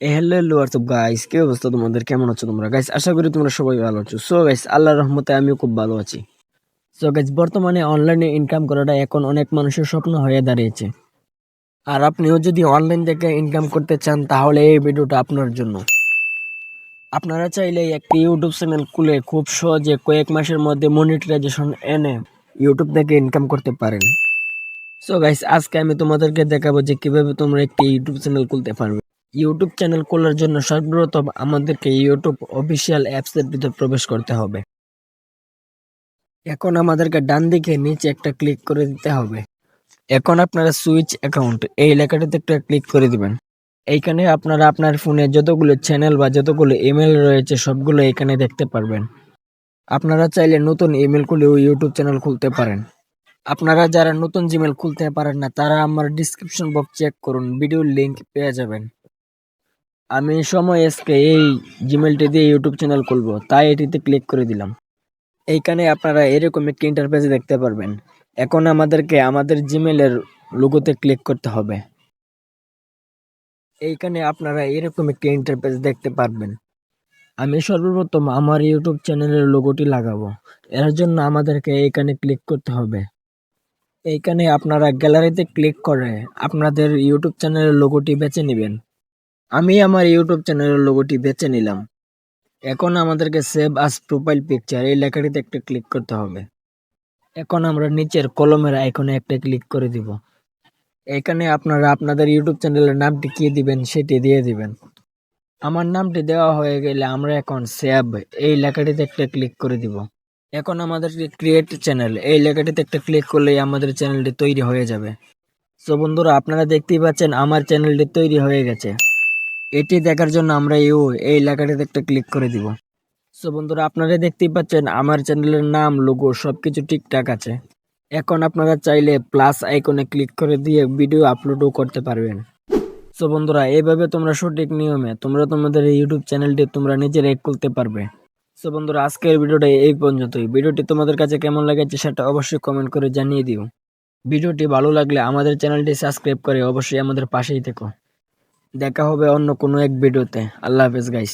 Hello hello WhatsApp guys, কি অবস্থা তোমাদের? কেমন আছো তোমরা গাইস? আশা করি তোমরা সবাই ভালো আছো। সো গাইস, আল্লাহর রহমতে আমিও খুব ভালো আছি। সো গাইস, বর্তমানে অনলাইনে ইনকাম করাটা এখন অনেক মানুষের স্বপ্ন হয়ে দাঁড়িয়েছে। আর আপনিও যদি অনলাইন থেকে ইনকাম করতে চান তাহলে এই ভিডিওটা আপনার জন্য। আপনারা চাইলে একটি ইউটিউব চ্যানেল খুলে খুব সহজে কয়েক মাসের মধ্যে মনিটাইজেশন এনে ইউটিউব থেকে ইনকাম করতে পারেন। সো গাইস, আজকে আমি তোমাদেরকে দেখাবো যে কিভাবে তোমরা একটি ইউটিউব চ্যানেল খুলতে পারবে। ইউটিউব চ্যানেল খোলার জন্য সর্বপ্রথম আমাদেরকে ইউটিউব অফিসিয়াল অ্যাপস এর ভিতর প্রবেশ করতে হবে। এখন আমাদেরকে ডান দিকে নিচে একটা ক্লিক করে দিতে হবে। এখন আপনারা সুইচ অ্যাকাউন্ট এই লেখাটাতে একটা ক্লিক করে দিবেন। এইখানে আপনারা আপনার ফোনে যতগুলো চ্যানেল বা যতগুলো ইমেল রয়েছে সবগুলো এখানে দেখতে পারবেন। আপনারা চাইলে নতুন ইমেল খুলেও ইউটিউব চ্যানেল খুলতে পারেন। আপনারা যারা নতুন জিমেল খুলতে পারেন না তারা আমার ডিসক্রিপশন বক্স চেক করুন, ভিডিওর লিংক পেয়ে যাবেন। আমি সময় আজকে এই জিমেলটি দিয়ে ইউটিউব চ্যানেল খুলবো, তাই এটিতে ক্লিক করে দিলাম। এইখানে আপনারা এরকম একটি ইন্টারফেস দেখতে পারবেন। এখন আমাদেরকে আমাদের জিমেলের লোগোতে ক্লিক করতে হবে। এইখানে আপনারা এরকম একটি ইন্টারফেস দেখতে পারবেন। আমি সর্বপ্রথম আমার ইউটিউব চ্যানেলের লোগোটি লাগাবো। এর জন্য আমাদেরকে এইখানে ক্লিক করতে হবে। এইখানে আপনারা গ্যালারিতে ক্লিক করে আপনাদের ইউটিউব চ্যানেলের লোগোটি বেছে নেবেন। আমি আমার ইউটিউব চ্যানেলের লোগোটি বেছে নিলাম। এখন আমাদেরকে সেভ আস প্রোফাইল পিকচার এই লেখাটিতে একটা ক্লিক করতে হবে। এখন আমরা নিচের কলমের আইকনে একটা ক্লিক করে দিব। এখানে আপনারা আপনাদের ইউটিউব চ্যানেলের নামটি কি দিবেন সেটি দিয়ে দিবেন। আমার নামটি দেওয়া হয়ে গেলে আমরা এখন সেভ এই লেখাটিতে একটা ক্লিক করে দিব। এখন আমাদের ক্রিয়েট চ্যানেল এই লেখাটিতে একটা ক্লিক করলেই আমাদের চ্যানেলটি তৈরি হয়ে যাবে। সো বন্ধুরা, আপনারা দেখতেই পাচ্ছেন আমার চ্যানেলটি তৈরি হয়ে গেছে। এটি দেখার জন্য আমরা এই লেখাটিতে একটা ক্লিক করে দিব। সো বন্ধুরা, আপনারা দেখতেই পাচ্ছেন আমার চ্যানেলের নাম, লোগো সবকিছু ঠিকঠাক আছে। এখন আপনারা চাইলে প্লাস আইকনে ক্লিক করে দিয়ে ভিডিও আপলোডও করতে পারবেন। সো বন্ধুরা, এইভাবে তোমরা সঠিক নিয়মে তোমরা তোমাদের ইউটিউব চ্যানেলটি তোমরা নিজেরাই খুলতে পারবে। সো বন্ধুরা, আজকের ভিডিওটা এই পর্যন্তই। ভিডিওটি তোমাদের কাছে কেমন লেগেছে সেটা অবশ্যই কমেন্ট করে জানিয়ে দিও। ভিডিওটি ভালো লাগলে আমাদের চ্যানেলটি সাবস্ক্রাইব করে অবশ্যই আমাদের পাশেই থেকো। দেখা হবে অন্য কোনো এক ভিডিওতে। আল্লাহ হাফেজ গাইস।